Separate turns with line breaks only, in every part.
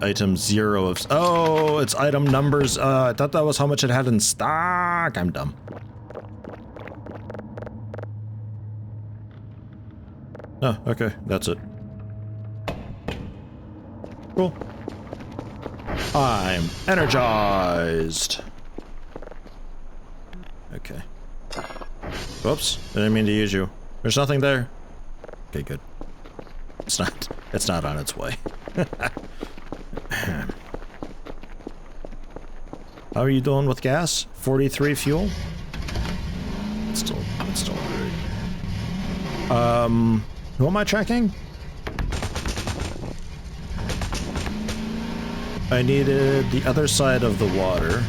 Item 0 of... Oh, it's item numbers. I thought that was how much it had in stock. I'm dumb. Oh, okay. That's it. Cool. I'm energized. Okay. Whoops. I didn't mean to use you. There's nothing there. Okay, good. It's not on its way. How are you doing with gas? 43 fuel? It's still alright. Who am I tracking? I needed the other side of the water.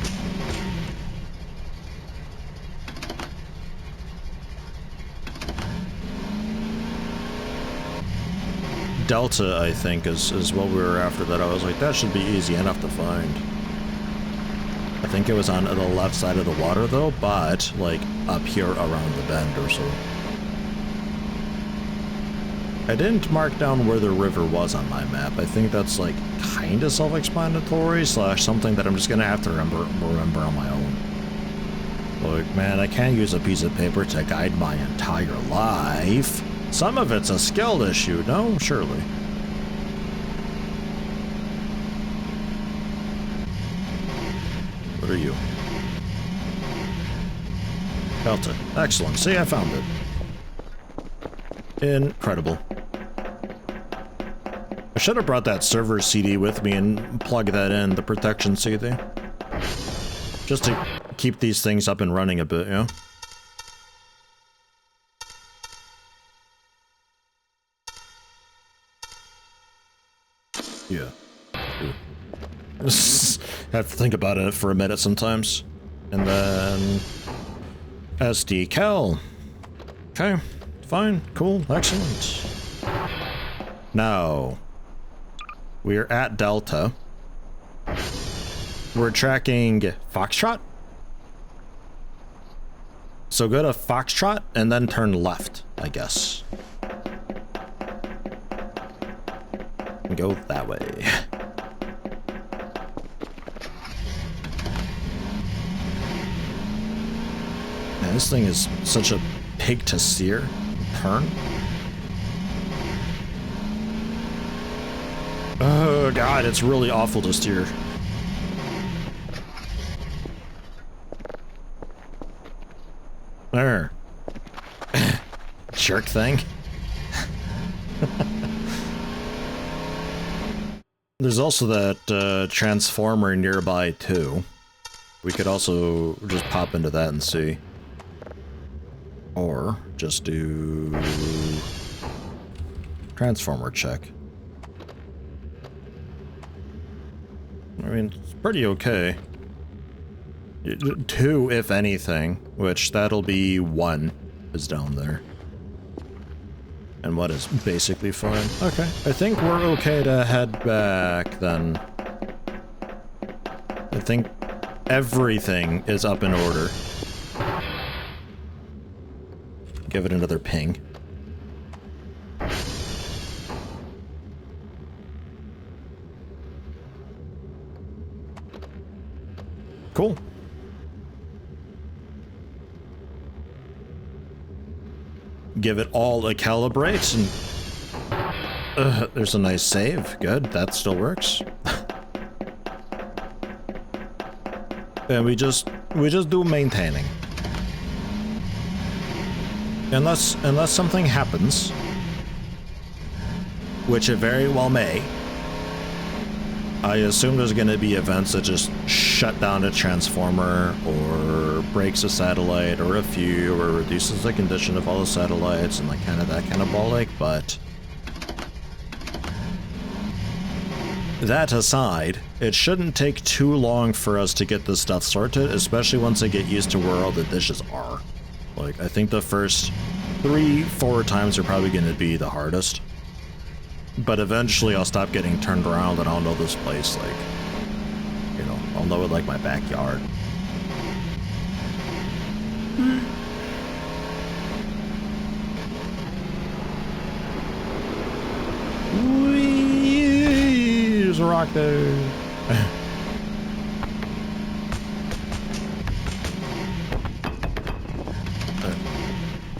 Delta, I think, is what we were after. That I was like, that should be easy enough to find. I think it was on the left side of the water though, but like up here around the bend or so. I didn't mark down where the river was on my map. I think that's like kind of self-explanatory / something that I'm just gonna have to remember on my own. Like, man, I can't use a piece of paper to guide my entire life. Some of it's a skill issue, no? Surely. What are you? Delta. Excellent. See, I found it. Incredible. I should have brought that server CD with me and plug that in, the protection CD. Just to keep these things up and running a bit, you know? Yeah. Have to think about it for a minute sometimes. And then... SD Cal. Okay. Fine. Cool. Excellent. Now... we're at Delta. We're tracking Foxtrot. So go to Foxtrot and then turn left, I guess. And go that way. Man, this thing is such a pig to steer. Turn. Oh god, it's really awful to steer. There. Jerk thing. There's also that transformer nearby too. We could also just pop into that and see. Or just do transformer check. I mean, it's pretty okay. 2, if anything, which that'll be 1 is down there. And what is basically fine. Okay, I think we're okay to head back then. I think everything is up in order. Give it another ping. Cool. Give it all a calibrate and there's a nice save. Good, that still works. And we just do maintaining. Unless something happens, which it very well may. I assume there's going to be events that just shut down a transformer, or breaks a satellite, or a few, or reduces the condition of all the satellites, and like that kind of ball ache, but... that aside, it shouldn't take too long for us to get this stuff sorted, especially once I get used to where all the dishes are. Like, I think the first 3-4 times are probably going to be the hardest. But eventually I'll stop getting turned around and I'll know this place, like, you know, I'll know it like my backyard. there's a rock there.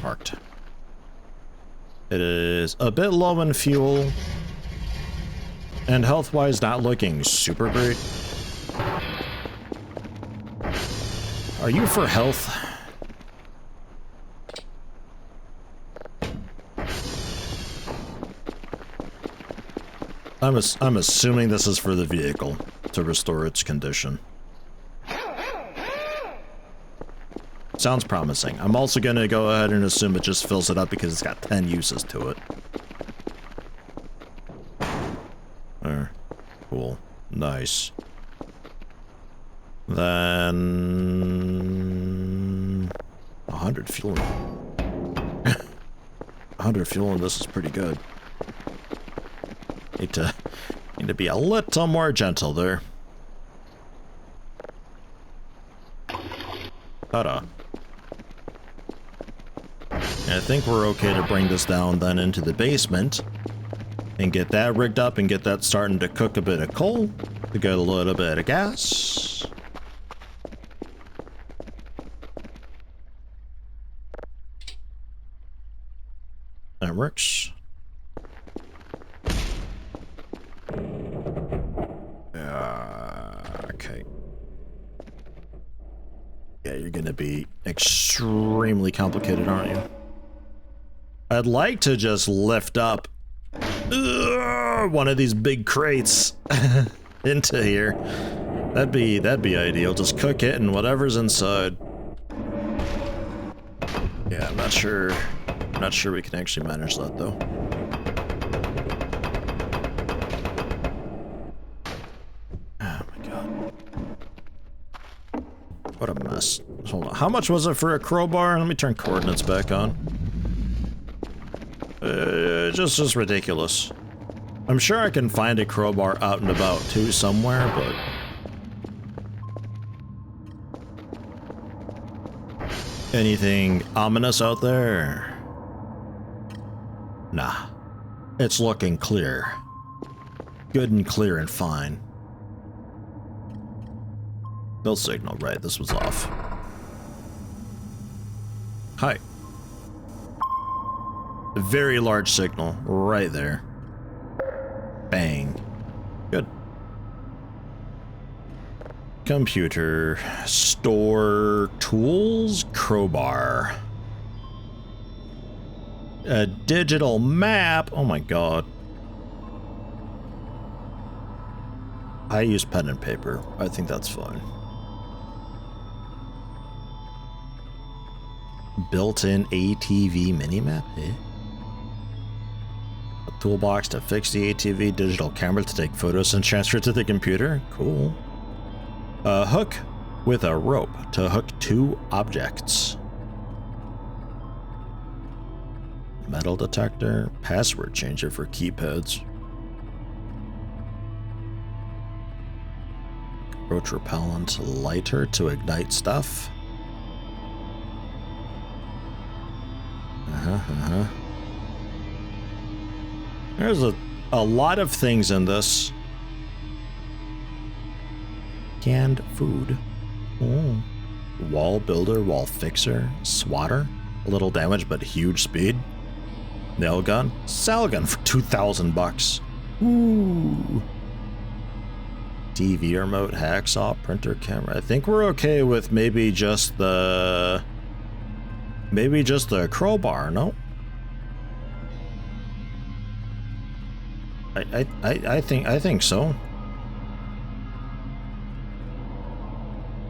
Parked. It is a bit low in fuel, and health-wise not looking super great. Are you for health? I'm assuming this is for the vehicle to restore its condition. Sounds promising. I'm also gonna go ahead and assume it just fills it up because it's got 10 uses to it. Cool. Nice. Then 100 fuel. 100 fuel and this is pretty good. Need to be a little more gentle there. Ta-da. I think we're okay to bring this down then into the basement and get that rigged up and get that starting to cook a bit of coal to get a little bit of gas. That works. Okay. Yeah, you're gonna be extremely complicated, aren't you? I'd like to just lift up one of these big crates into here. That'd be ideal. Just cook it and whatever's inside. Yeah, I'm not sure we can actually manage that though. Oh my god. What a mess. Hold on. How much was it for a crowbar? Let me turn coordinates back on. Just ridiculous. I'm sure I can find a crowbar out and about too somewhere, but... Anything ominous out there? Nah. It's looking clear. Good and clear and fine. Build signal, right, this was off. Hi. A very large signal, right there. Bang. Good. Computer. Store tools. Crowbar. A digital map. Oh my god. I use pen and paper. I think that's fine. Built-in ATV minimap, eh? A toolbox to fix the ATV, digital camera to take photos and transfer to the computer. Cool. A hook with a rope to hook two objects. Metal detector, password changer for keypads. Roach repellent, lighter to ignite stuff. There's a lot of things in this. Canned food. Oh. Wall builder, wall fixer, swatter. A little damage but huge speed. Nail gun, cell gun for 2,000 bucks. Ooh. TV remote, hacksaw, printer, camera. I think we're okay with maybe just the crowbar, no? I think so.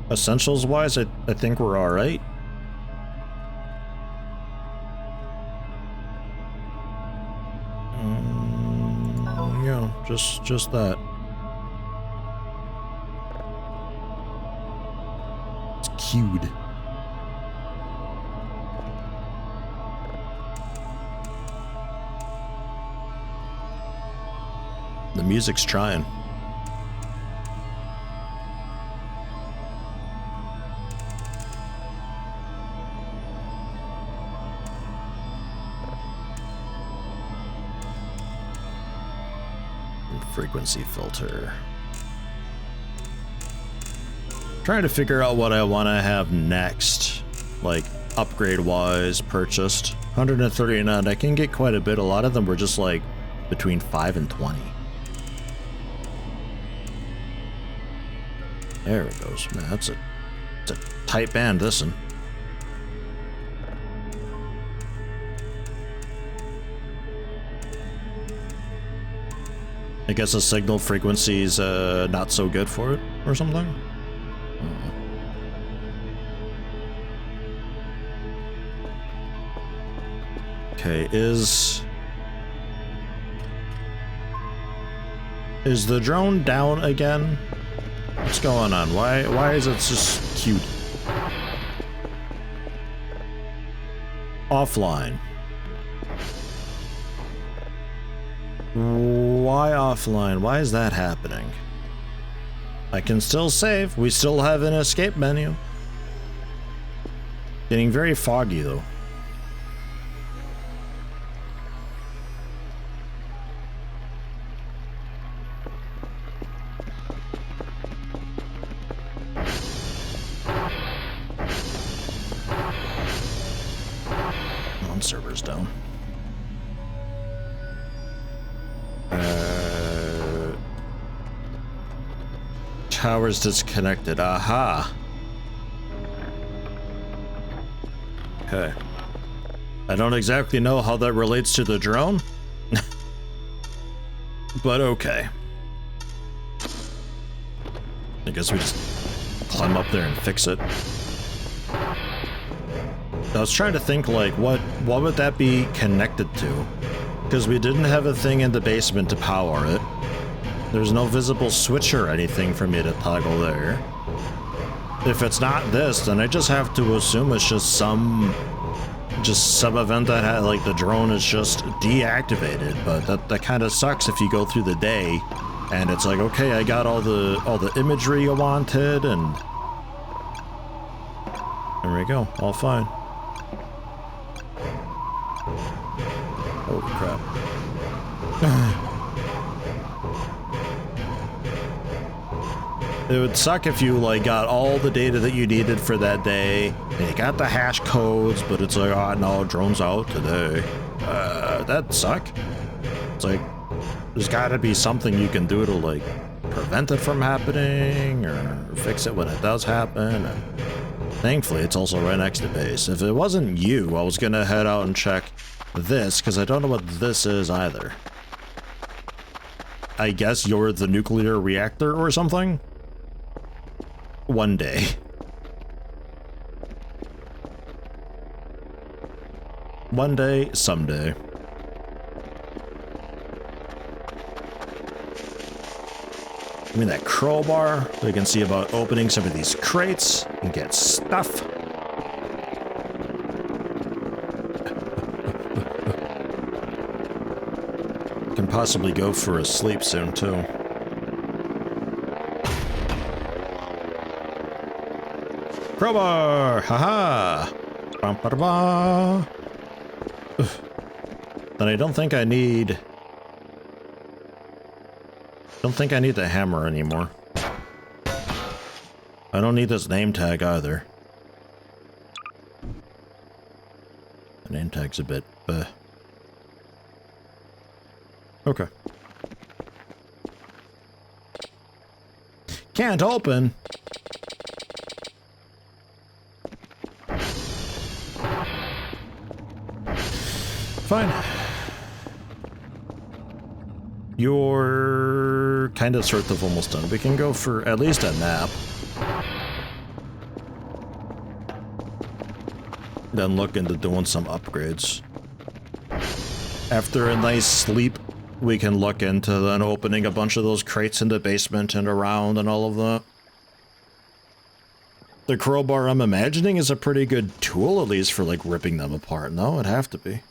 Essentials wise, I think we're all right. Yeah, just that. It's queued. The music's trying. frequency filter. Trying to figure out what I want to have next, like upgrade-wise purchased. 139, I can get quite a bit. A lot of them were just like between 5 and 20. There it goes. Man, it's a tight band, this one. I guess the signal frequency's not so good for it, or something? Okay, is the drone down again? What's going on? Why is it just cute? Offline. Why offline? Why is that happening? I can still save. We still have an escape menu. Getting very foggy though. Server's down. Tower's disconnected. Aha. Okay. I don't exactly know how that relates to the drone, but okay. I guess we just climb up there and fix it. I was trying to think, like, what would that be connected to? Because we didn't have a thing in the basement to power it. There's no visible switch or anything for me to toggle there. If it's not this, then I just have to assume it's just some event that had, like, the drone is just deactivated. But that kind of sucks if you go through the day and it's like, okay, I got all the imagery you wanted, and there we go, all fine. Holy crap. It would suck if you, like, got all the data that you needed for that day, and you got the hash codes, but it's like, oh no, drone's out today. That'd suck. It's like, there's gotta be something you can do to, like, prevent it from happening, or fix it when it does happen, and thankfully it's also right next to base. If it wasn't you, I was gonna head out and check this, because I don't know what this is either. I guess you're the nuclear reactor or something? One day. One day, someday. Give me that crowbar so we can see about opening some of these crates and get stuff. Can possibly go for a sleep soon too. Crowbar! Haha! Bum-ba-da-ba. Then I don't think I need the hammer anymore. I don't need this name tag either. The name tag's a bit, okay. Can't open. Fine. You're kind of sort of almost done. We can go for at least a nap. Then look into doing some upgrades. After a nice sleep, we can look into then opening a bunch of those crates in the basement and around and all of that. The crowbar, I'm imagining, is a pretty good tool, at least for, like, ripping them apart. No, it'd have to be.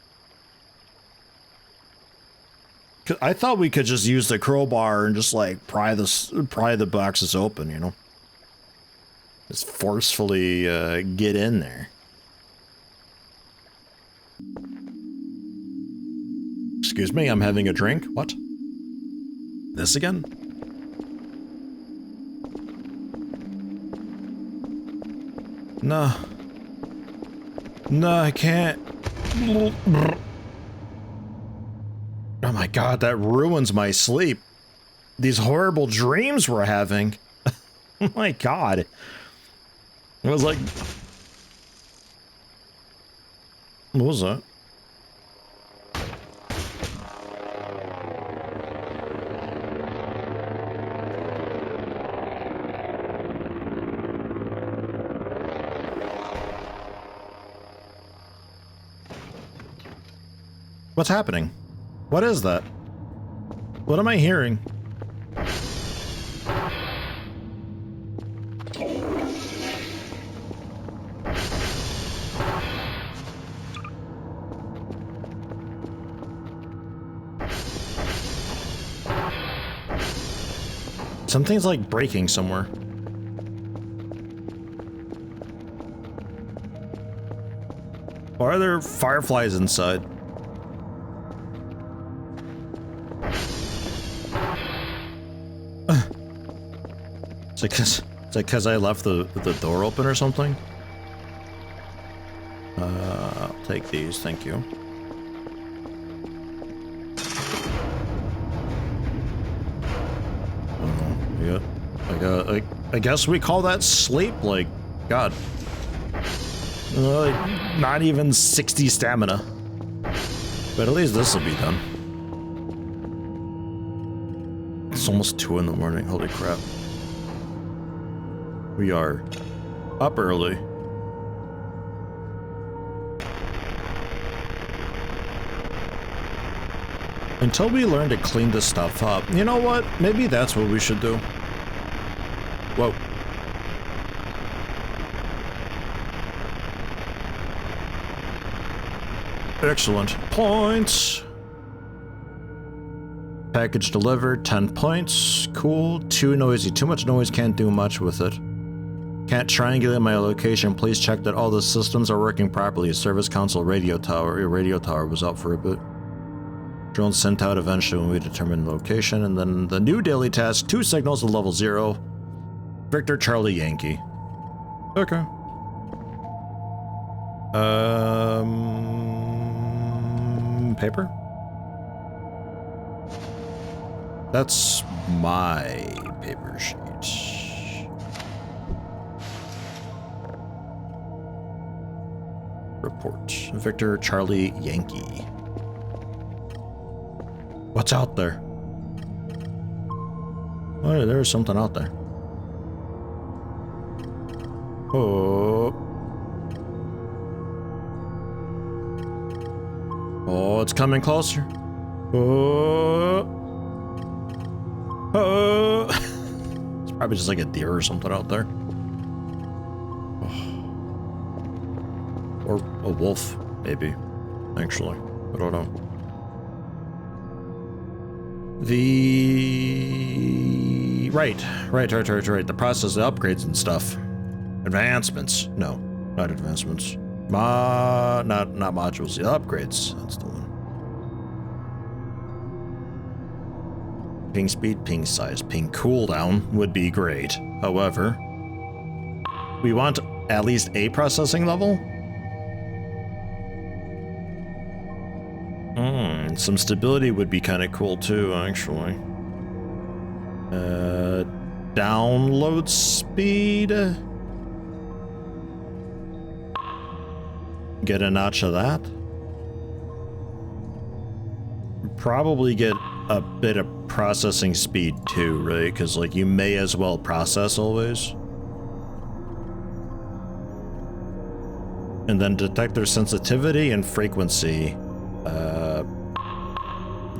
I thought we could just use the crowbar and just, like, pry the boxes open, you know? Just forcefully get in there. Excuse me, I'm having a drink? What? This again? No. No, I can't. Oh my god, that ruins my sleep. These horrible dreams we're having. Oh my god. It was like... What was that? What's happening? What is that? What am I hearing? Something's like breaking somewhere. Why are there fireflies inside? Is it because I left the door open or something? I'll take these, thank you. I guess we call that sleep, like, God. Like, not even 60 stamina. But at least this will be done. It's almost 2 in the morning, holy crap. We are up early. Until we learn to clean this stuff up. You know what? Maybe that's what we should do. Whoa. Excellent. Points. Package delivered, 10 points. Cool. Too noisy. Too much noise, can't do much with it. Can't triangulate my location. Please check that all the systems are working properly. Service console radio tower. Your radio tower was out for a bit. Drone sent out eventually when we determine location. And then the new daily task, 2 signals at level 0. Victor Charlie Yankee. Okay. Paper? That's my paper sheet. Report. Victor Charlie Yankee. What's out there? Oh, there's something out there. Oh. Oh, it's coming closer. Oh. Oh. It's probably just like a deer or something out there. Oh. Or a wolf, maybe. Actually, I don't know. Right. The process of upgrades and stuff. Advancements. No, not advancements. Not modules. The upgrades. That's the one. Ping speed, ping size, ping cooldown would be great. However, we want at least a processing level. Some stability would be kind of cool too, actually. Download speed. Get a notch of that. Probably get a bit of processing speed too, right? Because like you may as well process always. And then detector sensitivity and frequency.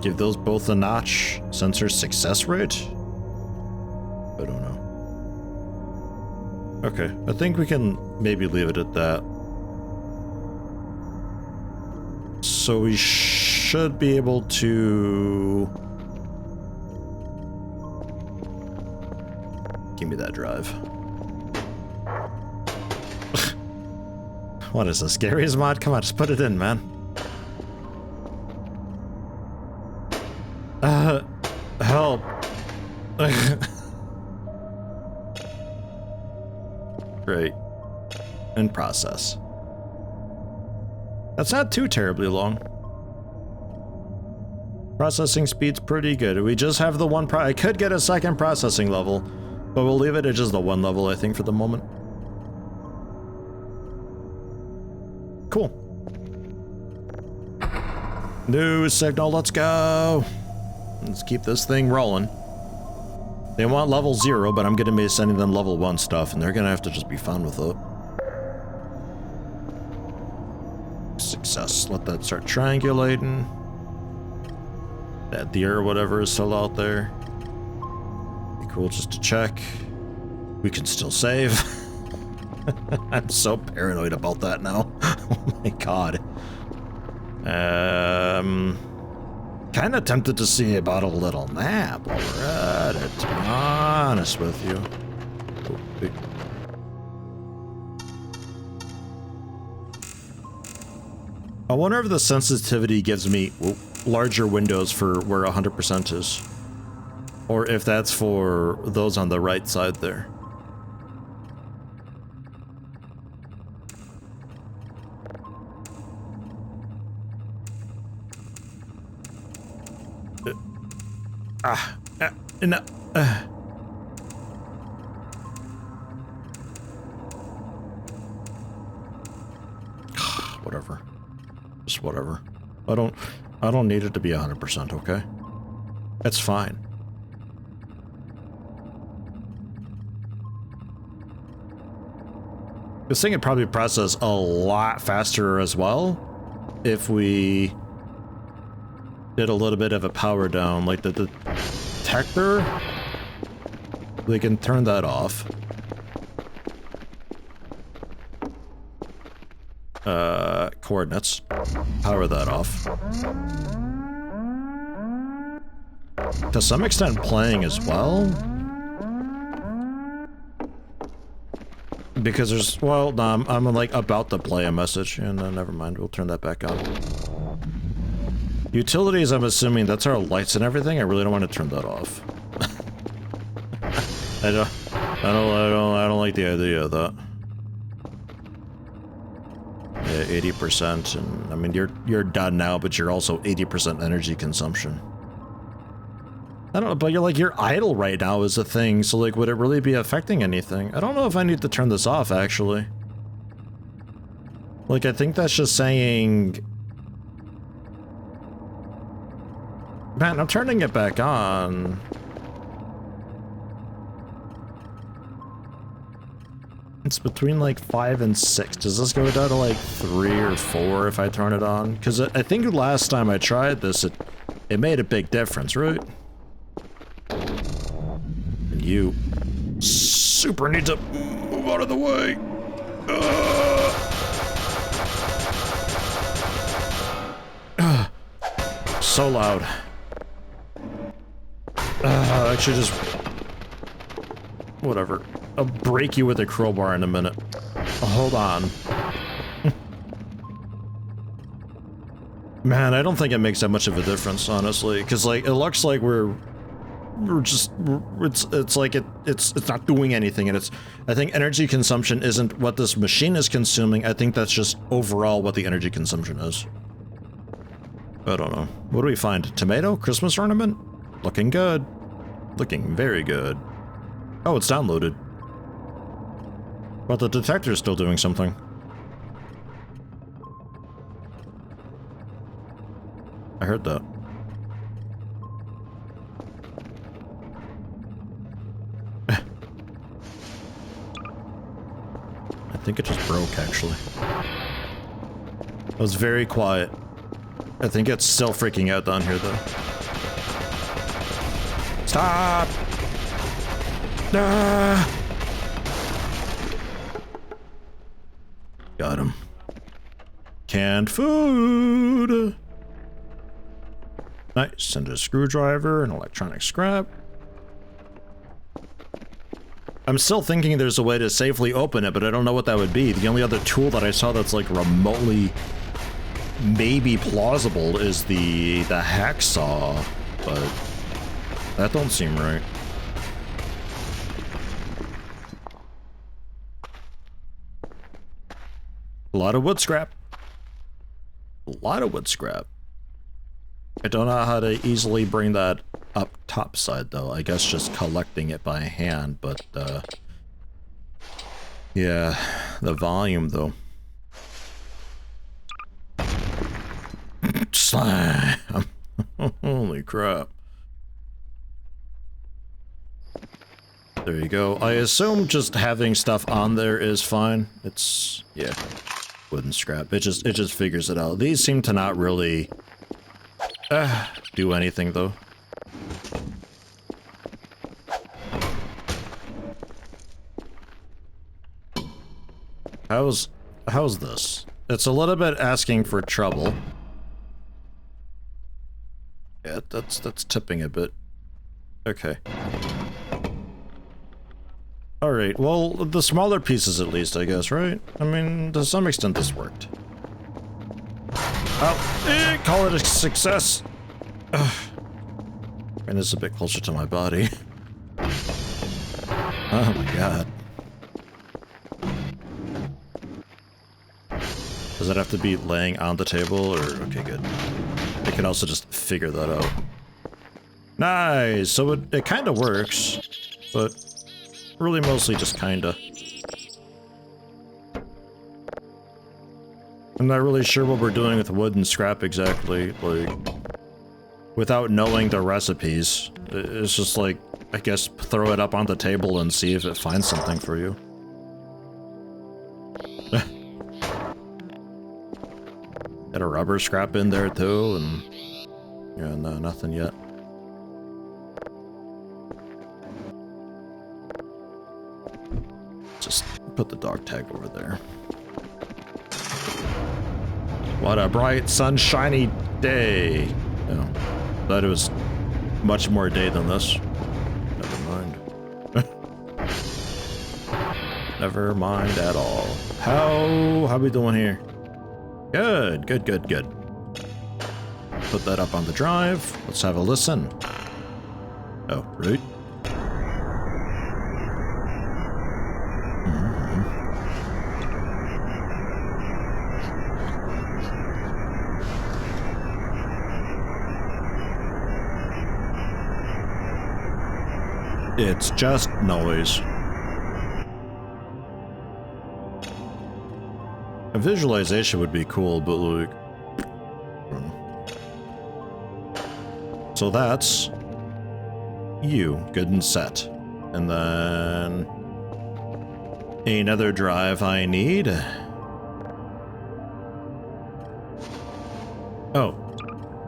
Give those both a notch. Sensor success rate? I don't know. Okay, I think we can maybe leave it at that. So we should be able to... Give me that drive. What is this, Gary's mod? Come on, just put it in, man. Help. Great. And process. That's not too terribly long. Processing speed's pretty good. We just have the one I could get a second processing level, but we'll leave it at just the one level, I think, for the moment. Cool. New signal, let's go. Let's keep this thing rolling. They want level 0, but I'm gonna be sending them level 1 stuff, and they're gonna have to just be fine with it. Success. Let that start triangulating. That deer or whatever is still out there. Be cool just to check. We can still save. I'm so paranoid about that now. Oh my god. Kind of tempted to see about a little map while we're at it, to be honest with you. Oh, wait. I wonder if the sensitivity gives me larger windows for where 100% is. Or if that's for those on the right side there. No. Whatever. Just whatever. I don't need it to be 100%, okay? That's fine. This thing would probably process a lot faster as well if we did a little bit of a power down, like the detector. We can turn that off. Coordinates. Power that off. To some extent playing as well. Because there's, well, no, I'm like about to play a message, and never mind, we'll turn that back on. Utilities, I'm assuming that's our lights and everything. I really don't want to turn that off. I don't like the idea of that. Yeah, 80%, and I mean you're done now, but you're also 80% energy consumption. I don't know, but you're idle right now is the thing, so like would it really be affecting anything? I don't know if I need to turn this off actually. Like I think that's just saying, man, I'm turning it back on. It's between like 5 and 6. Does this go down to like 3 or 4 if I turn it on? Because I think last time I tried this, it made a big difference, right? And you super need to move out of the way. So loud. Actually just... whatever. I'll break you with a crowbar in a minute. Hold on. Man, I don't think it makes that much of a difference, honestly. Because, like, it looks like we're just... It's like it's not doing anything, and it's... I think energy consumption isn't what this machine is consuming. I think that's just overall what the energy consumption is. I don't know. What do we find? Tomato? Christmas ornament? Looking good. Looking very good. Oh, it's downloaded. But the detector's still doing something. I heard that. I think it just broke, actually. It was very quiet. I think it's still freaking out down here, though. Stop! Ah! Got him. Canned food! Nice, and a screwdriver, an electronic scrap. I'm still thinking there's a way to safely open it, but I don't know what that would be. The only other tool that I saw that's like remotely maybe plausible is the hacksaw, but that don't seem right. A lot of wood scrap. A lot of wood scrap. I don't know how to easily bring that up top side though. I guess just collecting it by hand, but yeah, the volume though. Slam! Holy crap. There you go. I assume just having stuff on there is fine. It's, yeah, wooden scrap. It just figures it out. These seem to not really do anything though. How's this? It's a little bit asking for trouble. Yeah, that's tipping a bit. Okay. Alright, well, the smaller pieces at least, I guess, right? I mean, to some extent this worked. Oh, call it a success! Ugh. And it's a bit closer to my body. Oh my god. Does that have to be laying on the table, or... Okay, good. I can also just figure that out. Nice! So it kinda works, but really mostly just kinda. I'm not really sure what we're doing with wood and scrap exactly, like, without knowing the recipes. It's just like, I guess, throw it up on the table and see if it finds something for you. Got a rubber scrap in there too, and yeah, no, nothing yet. Just put the dog tag over there. What a bright, sunshiny day! Yeah, thought it was much more day than this. Never mind. Never mind at all. How we doing here? Good, good, good, good. Put that up on the drive. Let's have a listen. Oh, right. It's just noise. A visualization would be cool, but like... So that's... you, good and set. And then... another drive I need. Oh.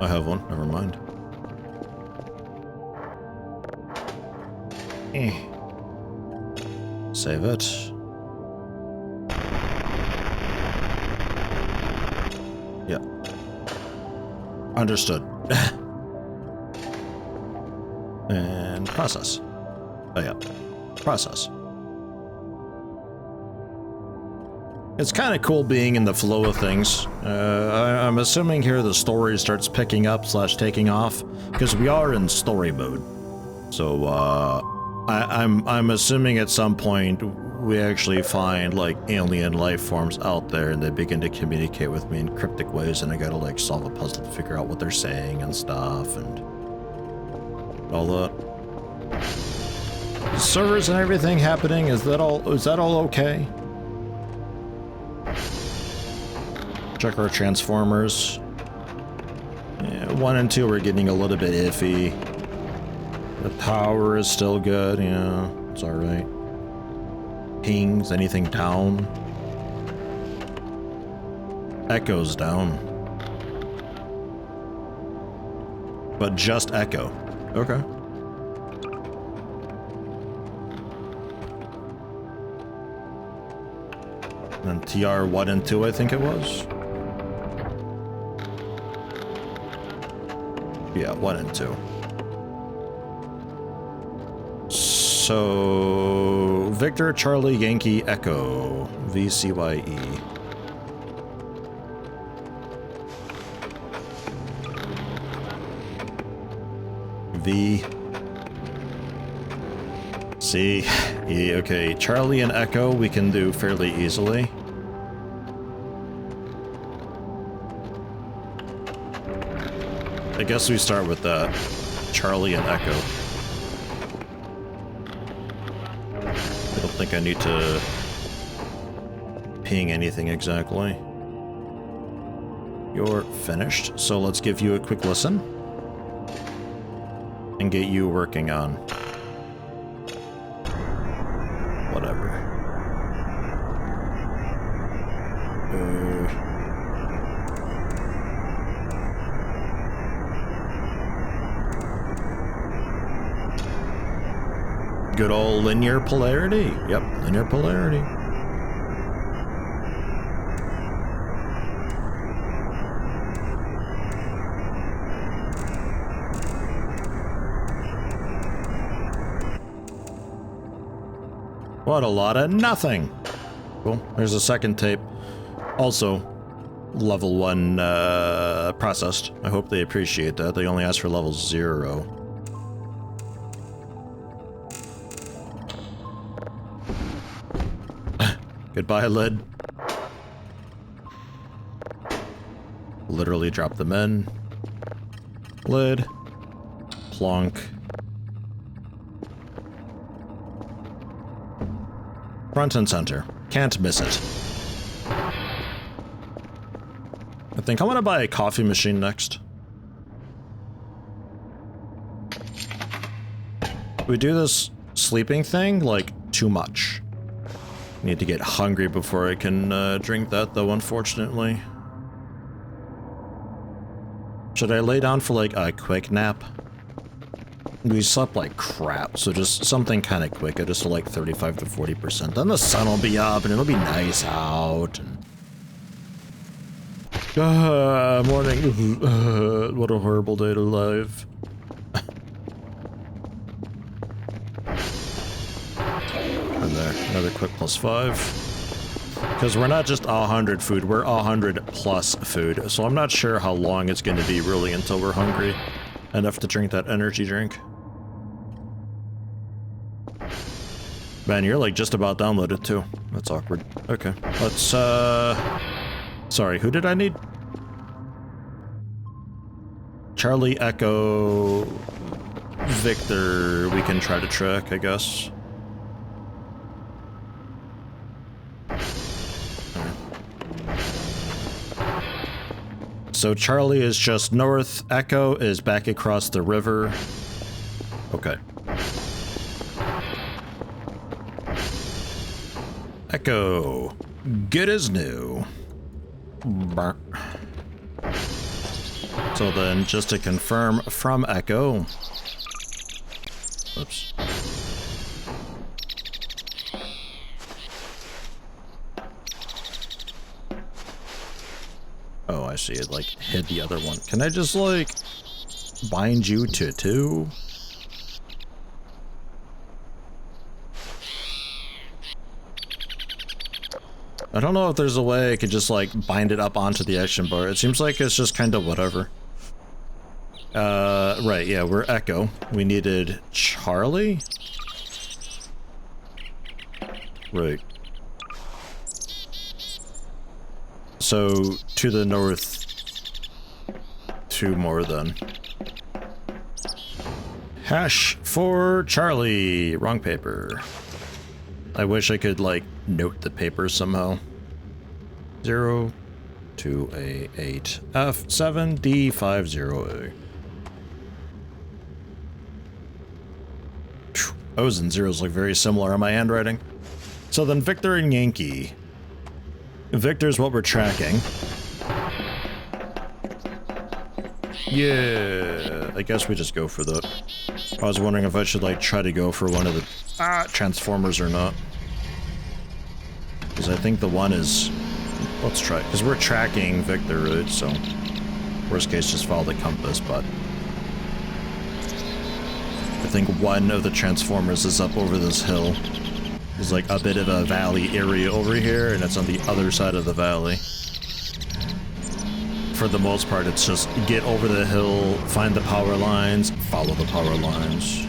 I have one, never mind. Save it. Yeah. Understood. And process. Oh yeah. Process. It's kind of cool being in the flow of things. I'm assuming here the story starts picking up / taking off, because we are in story mode. So, I'm assuming at some point we actually find like alien life forms out there and they begin to communicate with me in cryptic ways, and I gotta like solve a puzzle to figure out what they're saying and stuff and all that. Servers and everything happening, is that all okay? Check our transformers. Yeah, 1 and 2 are getting a little bit iffy. The power is still good, yeah, it's alright. Pings, anything down? Echo's down. But just echo. Okay. And TR 1 and 2, I think it was? Yeah, 1 and 2. So, Victor, Charlie, Yankee, Echo, VCYE. V. C. E. Okay, Charlie and Echo we can do fairly easily. I guess we start with Charlie and Echo. I don't think I need to ping anything exactly. You're finished, so let's give you a quick listen and get you working on whatever. Good old linear polarity. Yep, linear polarity. What a lot of nothing. Cool. There's a second tape. Also, level 1 processed. I hope they appreciate that. They only asked for level 0. Goodbye, lid. Literally drop them in. Lid. Plonk. Front and center. Can't miss it. I think I want to buy a coffee machine next. We do this sleeping thing, like, too much. Need to get hungry before I can drink that, though, unfortunately. Should I lay down for, like, a quick nap? We slept like crap, so just something kind of quick, just like 35 to 40%. Then the sun will be up and it'll be nice out. And... morning. What a horrible day to live. And there, another quick +5. Because we're not just 100 food, we're 100 plus food. So I'm not sure how long it's going to be really until we're hungry enough to drink that energy drink. Man, you're like just about downloaded too. That's awkward. Okay, let's sorry, who did I need? Charlie, Echo, Victor, we can try to track, I guess. So Charlie is just north, Echo is back across the river. Okay. Echo, good as new. So then, just to confirm from Echo. Oops. Oh, I see it, like, hit the other one. Can I just, like, bind you to 2? I don't know if there's a way I could just, like, bind it up onto the action bar. It seems like it's just kind of whatever. Right, yeah, we're Echo. We needed Charlie? Right. So, to the north, 2 more then. Hash for Charlie! Wrong paper. I wish I could, like, note the paper somehow. 0 2A8 F7 D50A. O's and zeros look very similar on my handwriting. So then Victor and Yankee. Victor's what we're tracking. Yeah, I guess we just go for that. I was wondering if I should, like, try to go for one of the Transformers or not. Because I think the one is... Let's try it, because we're tracking Victor, right? So, worst case, just follow the compass, but... I think one of the Transformers is up over this hill. There's, like, a bit of a valley area over here, and it's on the other side of the valley. For the most part, it's just get over the hill, find the power lines, follow the power lines.